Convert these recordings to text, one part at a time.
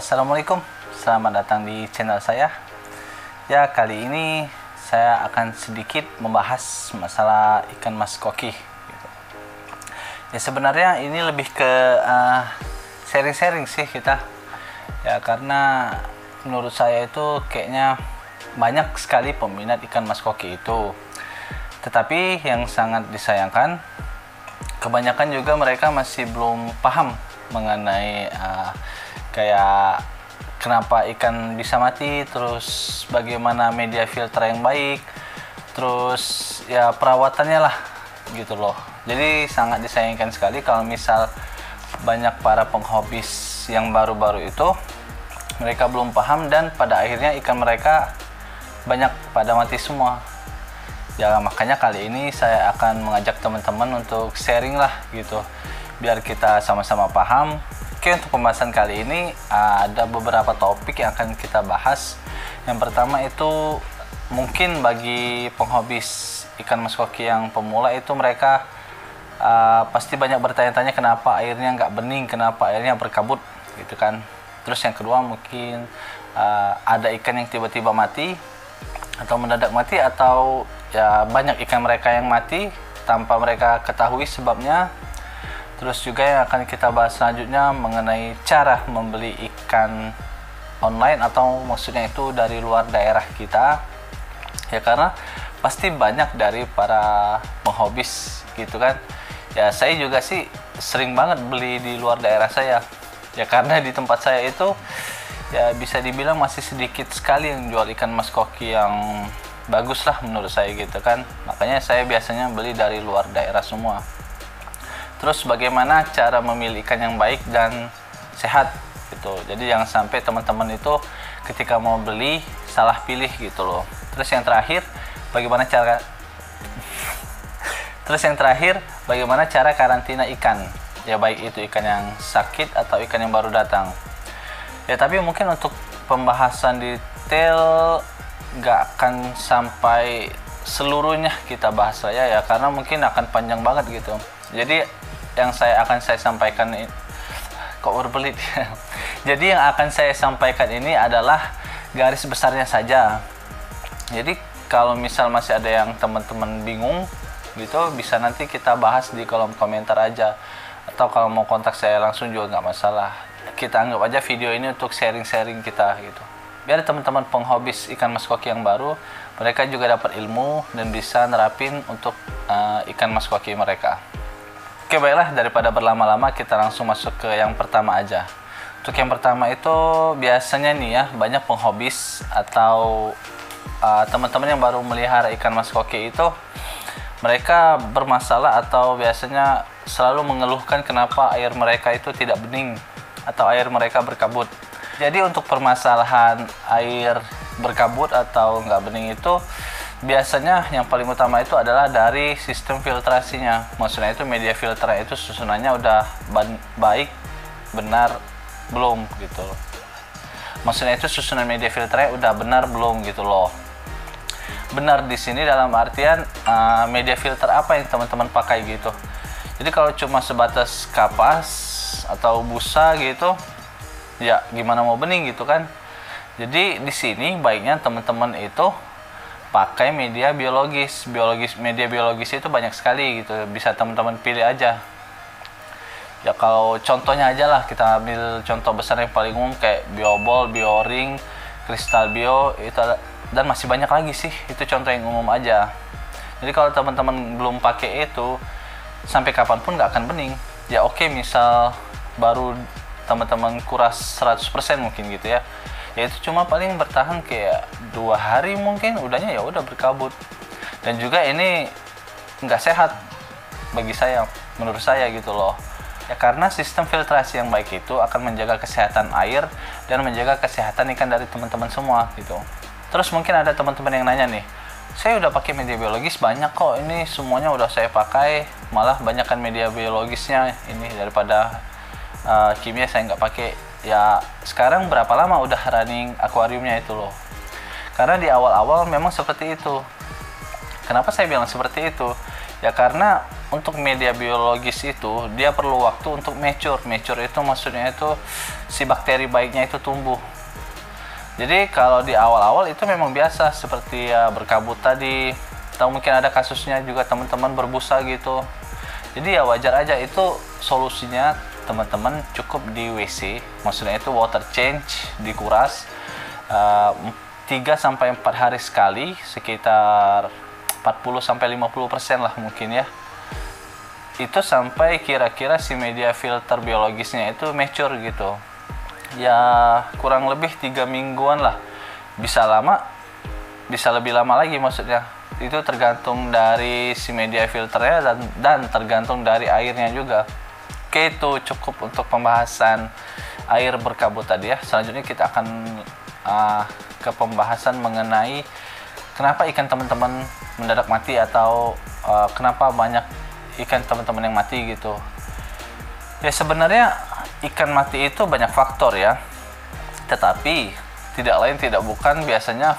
Assalamualaikum, selamat datang di channel saya. Ya, kali ini saya akan sedikit membahas masalah ikan mas koki gitu. Ya, sebenarnya ini lebih ke sharing-sharing sih kita. Ya, karena menurut saya itu kayaknya banyak sekali peminat ikan mas koki itu. Tetapi yang sangat disayangkan, kebanyakan juga mereka masih belum paham mengenai kayak kenapa ikan bisa mati, terus bagaimana media filter yang baik, terus ya perawatannya lah gitu loh. Jadi sangat disayangkan sekali kalau misal banyak para penghobis yang baru-baru itu mereka belum paham dan pada akhirnya ikan mereka banyak pada mati semua. Ya, makanya kali ini saya akan mengajak teman-teman untuk sharing lah gitu, biar kita sama-sama paham. Oke, untuk pembahasan kali ini ada beberapa topik yang akan kita bahas. Yang pertama itu mungkin bagi penghobis ikan mas koki yang pemula itu mereka pasti banyak bertanya-tanya kenapa airnya nggak bening, kenapa airnya berkabut gitu kan. Terus yang kedua mungkin ada ikan yang tiba-tiba mati atau mendadak mati, atau ya banyak ikan mereka yang mati tanpa mereka ketahui sebabnya. Terus juga yang akan kita bahas selanjutnya mengenai cara membeli ikan online, atau maksudnya itu dari luar daerah kita. Ya, karena pasti banyak dari para penghobis gitu kan. Ya, saya juga sih sering banget beli di luar daerah saya. Ya, karena di tempat saya itu ya bisa dibilang masih sedikit sekali yang jual ikan mas koki yang bagus lah menurut saya gitu kan. Makanya saya biasanya beli dari luar daerah semua. Terus bagaimana cara memilih ikan yang baik dan sehat gitu. Jadi jangan sampai teman-teman itu ketika mau beli salah pilih gitu loh. Terus yang terakhir bagaimana cara karantina ikan. Ya, baik itu ikan yang sakit atau ikan yang baru datang. Ya, tapi mungkin untuk pembahasan detail nggak akan sampai seluruhnya kita bahas saya ya, karena mungkin akan panjang banget gitu. Jadi yang akan saya sampaikan ini kok berbelit ya. Jadi yang akan saya sampaikan ini adalah garis besarnya saja. Jadi kalau misal masih ada yang teman-teman bingung gitu, bisa nanti kita bahas di kolom komentar aja, atau kalau mau kontak saya langsung juga nggak masalah. Kita anggap aja video ini untuk sharing-sharing kita gitu, biar teman-teman penghobis ikan mas koki yang baru mereka juga dapat ilmu dan bisa nerapin untuk ikan mas koki mereka. Oke, baiklah, daripada berlama-lama kita langsung masuk ke yang pertama aja. Untuk yang pertama itu biasanya nih ya, banyak penghobis atau teman-teman yang baru melihara ikan mas koki itu mereka bermasalah atau biasanya selalu mengeluhkan kenapa air mereka itu tidak bening atau air mereka berkabut. Jadi untuk permasalahan air berkabut atau nggak bening itu biasanya yang paling utama itu adalah dari sistem filtrasinya. Maksudnya itu media filter itu susunannya udah baik, benar, belum gitu loh. Maksudnya itu susunan media filternya udah benar belum gitu loh. Benar di sini dalam artian media filter apa yang teman-teman pakai gitu. Jadi kalau cuma sebatas kapas atau busa gitu, ya gimana mau bening gitu kan. Jadi di sini baiknya teman-teman itu pakai media biologis. Media biologis itu banyak sekali gitu, bisa teman-teman pilih aja. Ya, kalau contohnya aja lah, kita ambil contoh besar yang paling umum kayak Biobol, Bioring, Kristal Bio itu ada, dan masih banyak lagi sih. Itu contoh yang umum aja. Jadi kalau teman-teman belum pakai itu, sampai kapanpun nggak akan bening. Ya oke, misal baru teman-teman kuras 100% mungkin gitu ya. Ya itu cuma paling bertahan kayak 2 hari mungkin, udahnya ya udah berkabut. Dan juga ini nggak sehat bagi saya, menurut saya gitu loh. Ya, karena sistem filtrasi yang baik itu akan menjaga kesehatan air dan menjaga kesehatan ikan dari teman-teman semua gitu. Terus mungkin ada teman-teman yang nanya nih, saya udah pakai media biologis banyak kok, ini semuanya udah saya pakai, malah banyak kan media biologisnya ini daripada kimia saya nggak pakai. Ya, sekarang berapa lama udah running akuariumnya itu loh. Karena di awal-awal memang seperti itu. Kenapa saya bilang seperti itu? Ya karena untuk media biologis itu dia perlu waktu untuk mature. Mature itu maksudnya itu si bakteri baiknya itu tumbuh. Jadi kalau di awal-awal itu memang biasa seperti ya berkabut tadi, atau mungkin ada kasusnya juga teman-teman berbusa gitu. Jadi ya wajar aja, itu solusinya teman-teman cukup di WC, maksudnya itu water change, dikuras 3-4 hari sekali, sekitar 40-50% lah mungkin ya. Itu sampai kira-kira si media filter biologisnya itu mature gitu. Ya kurang lebih 3 mingguan lah. Bisa lama, bisa lebih lama lagi maksudnya. Itu tergantung dari si media filternya dan tergantung dari airnya juga. Oke, itu cukup untuk pembahasan air berkabut tadi ya. Selanjutnya kita akan ke pembahasan mengenai kenapa ikan teman-teman mendadak mati, atau kenapa banyak ikan teman-teman yang mati gitu. Ya sebenarnya ikan mati itu banyak faktor ya, tetapi tidak lain tidak bukan biasanya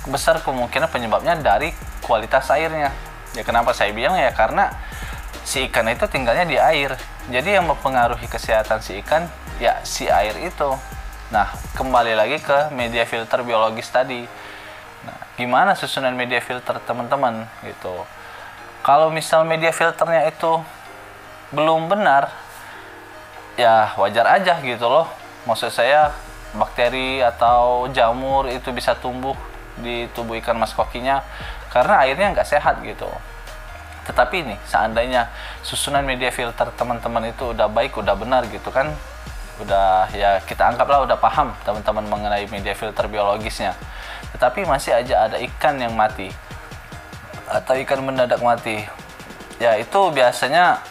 besar kemungkinan penyebabnya dari kualitas airnya. Ya kenapa saya bilang ya, karena si ikan itu tinggalnya di air, jadi yang mempengaruhi kesehatan si ikan ya si air itu. Nah kembali lagi ke media filter biologis tadi. Nah, gimana susunan media filter teman-teman gitu. Kalau misal media filternya itu belum benar, ya wajar aja gitu loh. Maksud saya bakteri atau jamur itu bisa tumbuh di tubuh ikan mas kokinya karena airnya nggak sehat gitu. Tetapi nih, seandainya susunan media filter teman-teman itu udah baik, udah benar gitu kan, udah ya kita anggaplah udah paham teman-teman mengenai media filter biologisnya, tetapi masih aja ada ikan yang mati atau ikan mendadak mati. Ya itu biasanya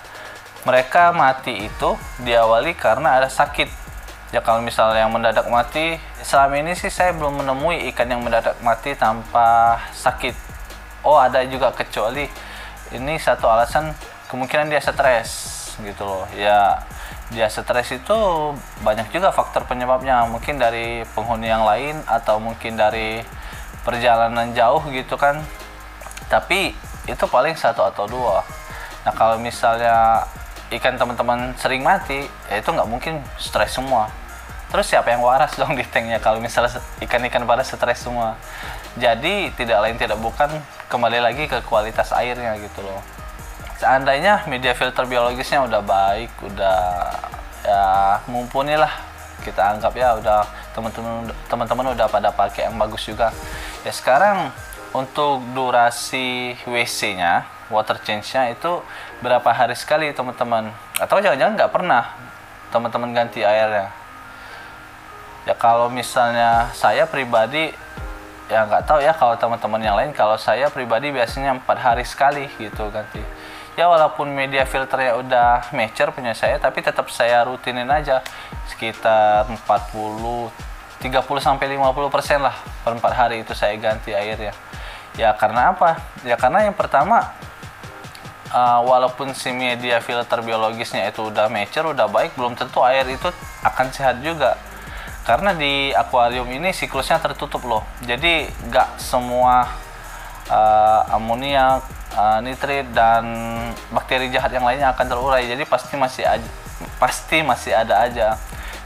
mereka mati itu diawali karena ada sakit. Ya kalau misalnya yang mendadak mati, selama ini sih saya belum menemui ikan yang mendadak mati tanpa sakit. Oh ada juga, kecuali ini satu alasan, kemungkinan dia stres gitu loh. Ya dia stres itu banyak juga faktor penyebabnya, mungkin dari penghuni yang lain atau mungkin dari perjalanan jauh gitu kan, tapi itu paling 1 atau 2. Nah kalau misalnya ikan teman-teman sering mati, ya itu nggak mungkin stres semua. Terus siapa yang waras dong di tanknya kalau misalnya ikan-ikan pada stres semua? Jadi tidak lain tidak bukan kembali lagi ke kualitas airnya gitu loh. Seandainya media filter biologisnya udah baik, udah ya mumpuni lah, kita anggap ya udah teman-teman udah pada pakai yang bagus juga. Ya sekarang untuk durasi WC-nya, water change-nya itu berapa hari sekali teman-teman? Atau jangan-jangan nggak pernah teman-teman ganti airnya? Ya kalau misalnya saya pribadi, ya nggak tahu ya kalau teman-teman yang lain, kalau saya pribadi biasanya 4 hari sekali gitu ganti. Ya walaupun media filternya udah mature punya saya, tapi tetap saya rutinin aja sekitar 30-50% lah per 4 hari itu saya ganti airnya. Ya karena apa? Ya karena yang pertama, walaupun si media filter biologisnya itu udah mature, udah baik, belum tentu air itu akan sehat juga. Karena di akuarium ini siklusnya tertutup loh, jadi nggak semua amoniak, nitrit dan bakteri jahat yang lainnya akan terurai. Jadi pasti masih ada aja.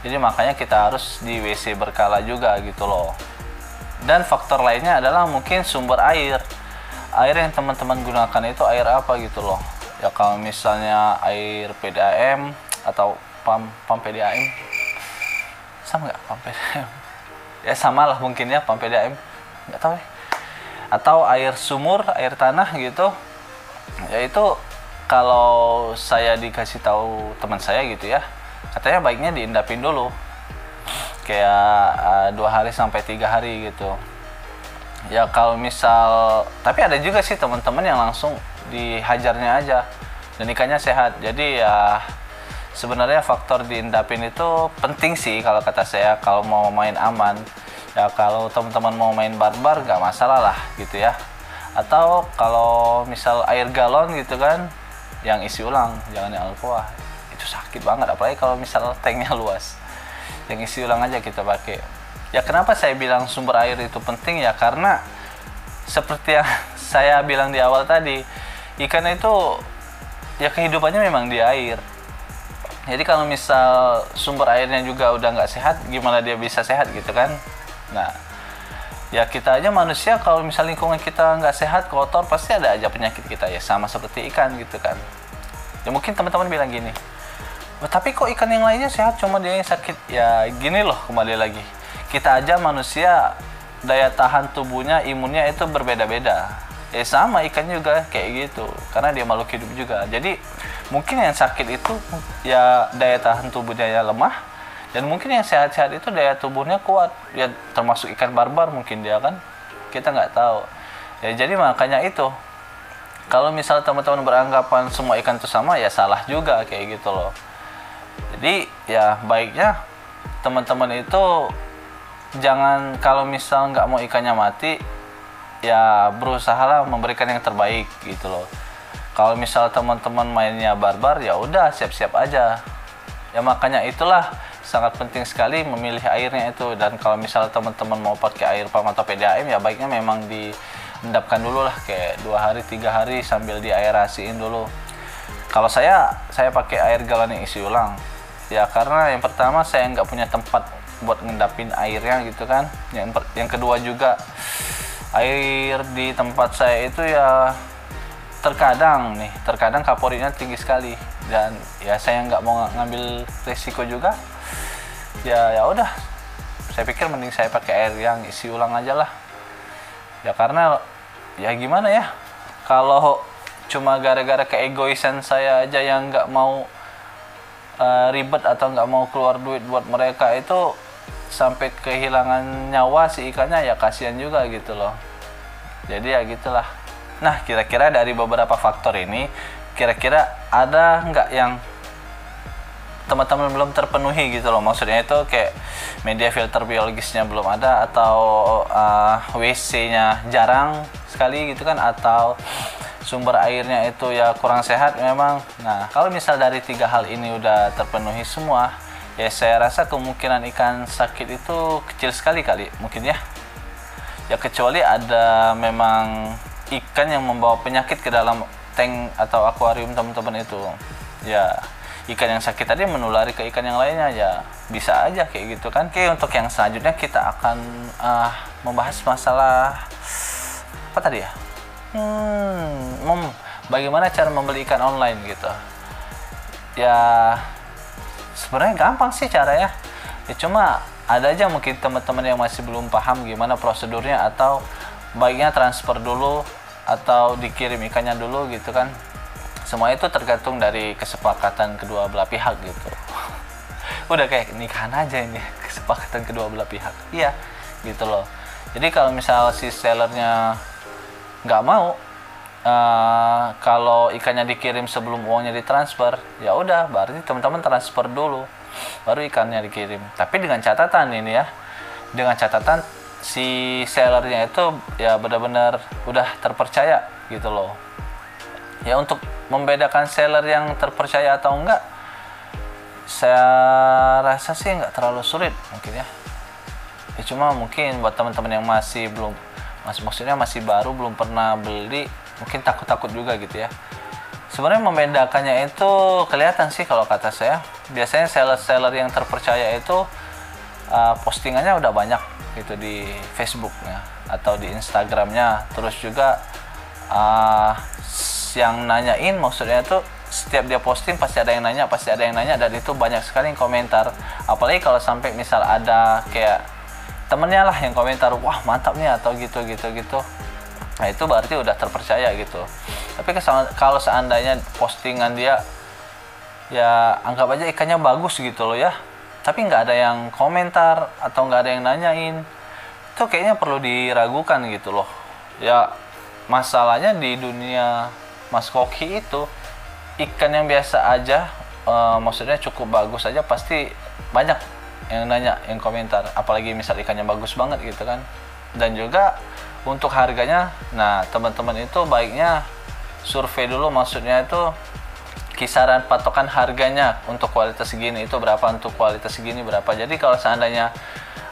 Jadi makanya kita harus di WC berkala juga gitu loh. Dan faktor lainnya adalah mungkin sumber air. Air yang teman-teman gunakan itu air apa gitu loh. Ya kalau misalnya air PDAM atau pam PDAM, sama nggak pam PDAM? Ya sama lah mungkin ya, pam PDAM, nggak tahu ya. Atau air sumur, air tanah gitu. Ya itu kalau saya dikasih tahu teman saya gitu ya, katanya baiknya diendapin dulu kayak 2 hari sampai 3 hari gitu. Ya kalau misal, tapi ada juga sih teman-teman yang langsung dihajarnya aja dan ikannya sehat. Jadi ya sebenarnya faktor diendapin itu penting sih kalau kata saya, kalau mau main aman. Ya kalau teman-teman mau main barbar nggak masalah lah gitu ya. Atau kalau misal air galon gitu kan, yang isi ulang, jangan yang aqua. Itu sakit banget, apalagi kalau misal tanknya luas. Yang isi ulang aja kita pakai. Ya kenapa saya bilang sumber air itu penting ya, karena seperti yang saya bilang di awal tadi, ikan itu ya kehidupannya memang di air. Jadi kalau misal sumber airnya juga udah nggak sehat, gimana dia bisa sehat gitu kan? Nah, ya kita aja manusia kalau misal lingkungan kita nggak sehat, kotor, pasti ada aja penyakit kita ya, sama seperti ikan gitu kan. Ya mungkin teman-teman bilang gini, tapi kok ikan yang lainnya sehat, cuma dia yang sakit? Ya gini loh, kembali lagi. Kita aja manusia, daya tahan tubuhnya, imunnya itu berbeda-beda. Sama ikan juga kayak gitu, karena dia makhluk hidup juga. Jadi mungkin yang sakit itu ya daya tahan tubuhnya ya lemah, dan mungkin yang sehat-sehat itu daya tubuhnya kuat. Ya termasuk ikan barbar mungkin dia kan, kita nggak tahu. Ya jadi makanya itu, kalau misal teman-teman beranggapan semua ikan itu sama, ya salah juga kayak gitu loh. Jadi ya baiknya teman-teman itu jangan, kalau misal nggak mau ikannya mati, ya berusahalah memberikan yang terbaik gitu loh. Kalau misal teman-teman mainnya barbar, ya udah siap-siap aja. Ya makanya itulah sangat penting sekali memilih airnya itu. Dan kalau misal teman-teman mau pakai air pump atau PDAM, ya baiknya memang diendapkan dulu lah, kayak 2 hari 3 hari sambil diaerasiin dulu. Kalau saya pakai air galon yang isi ulang. Ya karena yang pertama saya nggak punya tempat buat ngendapin airnya gitu kan. Yang kedua juga, air di tempat saya itu ya terkadang kaporinya tinggi sekali, dan ya saya nggak mau ngambil resiko juga. Ya udah, saya pikir mending saya pakai air yang isi ulang aja lah. Ya karena ya gimana ya, kalau cuma gara-gara keegoisan saya aja yang nggak mau ribet atau nggak mau keluar duit buat mereka itu sampai kehilangan nyawa si ikannya, ya kasihan juga gitu loh. Jadi ya gitulah. Nah, kira-kira dari beberapa faktor ini, kira-kira ada nggak yang teman-teman belum terpenuhi gitu loh? Maksudnya itu kayak media filter biologisnya belum ada, atau WC-nya jarang sekali gitu kan, atau sumber airnya itu ya kurang sehat memang. Nah, kalau misal dari 3 hal ini udah terpenuhi semua, ya saya rasa kemungkinan ikan sakit itu kecil sekali mungkin ya. Ya kecuali ada memang ikan yang membawa penyakit ke dalam tank atau akuarium teman-teman itu. Ya ikan yang sakit tadi menulari ke ikan yang lainnya, ya bisa aja kayak gitu kan. Oke, untuk yang selanjutnya kita akan membahas masalah apa tadi ya? Bagaimana cara membeli ikan online gitu. Ya sebenarnya gampang sih caranya. Ya cuma ada aja mungkin teman-teman yang masih belum paham gimana prosedurnya, atau baiknya transfer dulu atau dikirim ikannya dulu gitu kan. Semua itu tergantung dari kesepakatan kedua belah pihak gitu. Udah kayak nikahan aja ini, kesepakatan kedua belah pihak. Iya, gitu loh. Jadi kalau misal si sellernya nggak mau kalau ikannya dikirim sebelum uangnya ditransfer, ya udah berarti teman-teman transfer dulu, baru ikannya dikirim. Tapi dengan catatan ini ya, dengan catatan si sellernya itu ya benar-benar udah terpercaya gitu loh. Ya untuk membedakan seller yang terpercaya atau enggak, saya rasa sih nggak terlalu sulit mungkin ya. Ya cuma mungkin buat teman-teman yang masih baru, belum pernah beli, mungkin takut-takut juga gitu ya. Sebenarnya membedakannya itu kelihatan sih kalau kata saya. Biasanya seller-seller yang terpercaya itu postingannya udah banyak gitu di Facebooknya atau di Instagramnya. Terus juga yang nanyain, maksudnya itu setiap dia posting pasti ada yang nanya, dan itu banyak sekali yang komentar. Apalagi kalau sampai misal ada kayak temennya lah yang komentar, wah mantap nih atau gitu. Nah itu berarti udah terpercaya gitu. Tapi kalau seandainya postingan dia ya anggap aja ikannya bagus gitu loh ya, tapi nggak ada yang komentar atau nggak ada yang nanyain, itu kayaknya perlu diragukan gitu loh. Ya masalahnya di dunia Mas Koki itu, ikan yang biasa aja, maksudnya cukup bagus aja pasti banyak yang nanya, yang komentar. Apalagi misal ikannya bagus banget gitu kan. Dan juga untuk harganya, nah teman-teman itu baiknya survei dulu, maksudnya itu kisaran patokan harganya untuk kualitas segini itu berapa, untuk kualitas segini berapa. Jadi kalau seandainya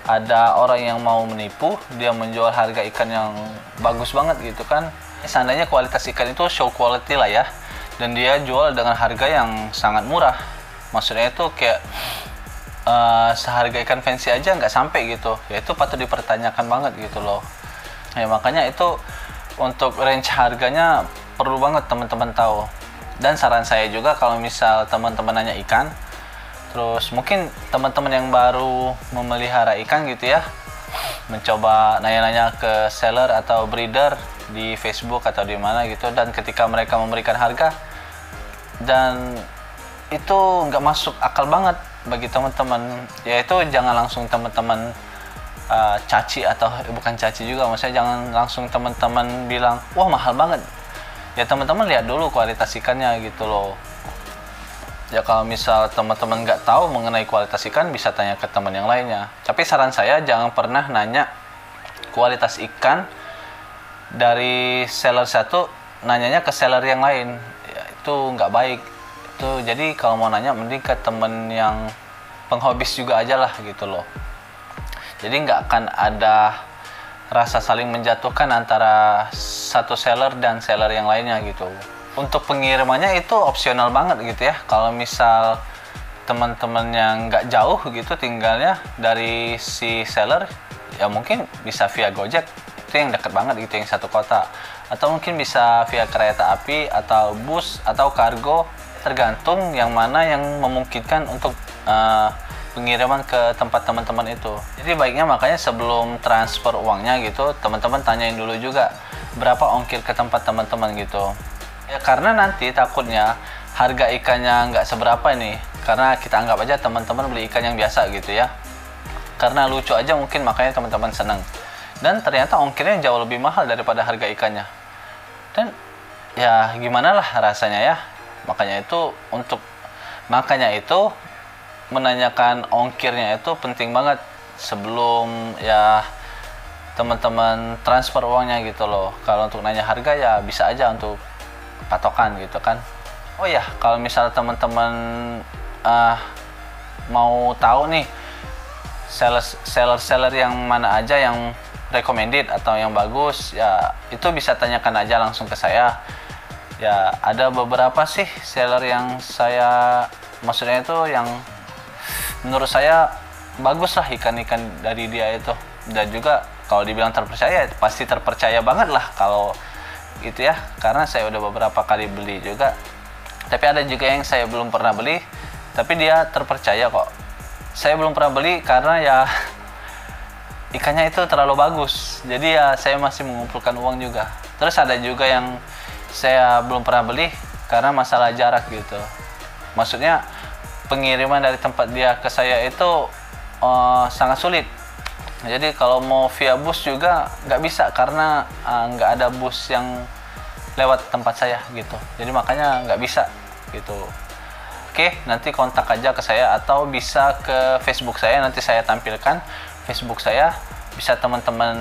ada orang yang mau menipu, dia menjual harga ikan yang bagus banget gitu kan, Seandainya kualitas ikan itu show quality lah ya, dan dia jual dengan harga yang sangat murah. Maksudnya itu kayak seharga ikan fancy aja nggak sampai gitu, ya itu patut dipertanyakan banget gitu loh. Ya makanya itu untuk range harganya perlu banget teman-teman tahu. Dan saran saya juga kalau misal teman-teman nanya ikan, terus mungkin teman-teman yang baru memelihara ikan gitu ya, mencoba nanya-nanya ke seller atau breeder di Facebook atau di mana gitu, dan ketika mereka memberikan harga dan itu nggak masuk akal banget bagi teman-teman, yaitu jangan langsung teman-teman caci, atau bukan caci juga, maksudnya jangan langsung teman-teman bilang wah mahal banget. Ya teman-teman lihat dulu kualitas ikannya gitu loh. Ya kalau misal teman-teman nggak tahu mengenai kualitas ikan, bisa tanya ke teman yang lainnya. Tapi saran saya jangan pernah nanya kualitas ikan dari seller satu nanyanya ke seller yang lain, ya, itu nggak baik. Itu jadi kalau mau nanya mending ke temen yang penghobis juga aja lah gitu loh. Jadi nggak akan ada rasa saling menjatuhkan antara satu seller dan seller yang lainnya gitu. Untuk pengirimannya itu opsional banget gitu ya. Kalau misal teman-teman yang nggak jauh gitu tinggalnya dari si seller, ya mungkin bisa via Gojek, itu yang dekat banget gitu, yang satu kota. Atau mungkin bisa via kereta api atau bus atau kargo, tergantung yang mana yang memungkinkan untuk pengiriman ke tempat teman-teman itu. Jadi baiknya makanya sebelum transfer uangnya gitu, teman-teman tanyain dulu juga berapa ongkir ke tempat teman-teman gitu. Ya karena nanti takutnya harga ikannya nggak seberapa nih, karena kita anggap aja teman-teman beli ikan yang biasa gitu ya. Karena lucu aja mungkin makanya teman-teman seneng. Dan ternyata ongkirnya jauh lebih mahal daripada harga ikannya. Dan ya gimana lah rasanya ya. Makanya itu menanyakan ongkirnya itu penting banget sebelum ya teman-teman transfer uangnya gitu loh. Kalau untuk nanya harga ya bisa aja untuk patokan gitu kan. Oh ya, kalau misalnya teman-teman mau tahu nih seller yang mana aja yang recommended atau yang bagus, ya itu bisa tanyakan aja langsung ke saya. Ya ada beberapa sih seller yang maksudnya itu yang menurut saya bagus lah ikan-ikan dari dia itu. Dan juga kalau dibilang terpercaya, pasti terpercaya banget lah kalau itu ya, karena saya udah beberapa kali beli juga. Tapi ada juga yang saya belum pernah beli, tapi dia terpercaya kok. Saya belum pernah beli karena ya ikannya itu terlalu bagus, jadi ya saya masih mengumpulkan uang juga. Terus ada juga yang saya belum pernah beli karena masalah jarak gitu. Maksudnya pengiriman dari tempat dia ke saya itu sangat sulit. Jadi kalau mau via bus juga nggak bisa karena nggak ada bus yang lewat tempat saya gitu. Jadi makanya nggak bisa gitu. Oke, nanti kontak aja ke saya atau bisa ke Facebook saya, nanti saya tampilkan Facebook saya. Bisa teman-teman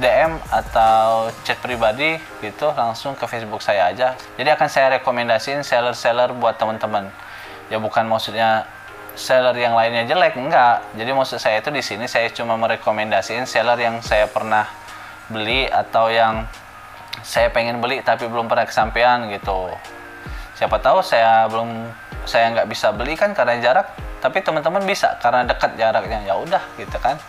DM atau chat pribadi gitu, langsung ke Facebook saya aja. Jadi akan saya rekomendasiin seller-seller buat teman-teman. Ya bukan maksudnya seller yang lainnya jelek, enggak. Jadi maksud saya itu di sini saya cuma merekomendasiin seller yang saya pernah beli atau yang saya pengen beli tapi belum pernah kesampaian gitu. Siapa tahu saya nggak bisa beli kan karena jarak, tapi teman-teman bisa karena dekat jaraknya, ya udah gitu kan.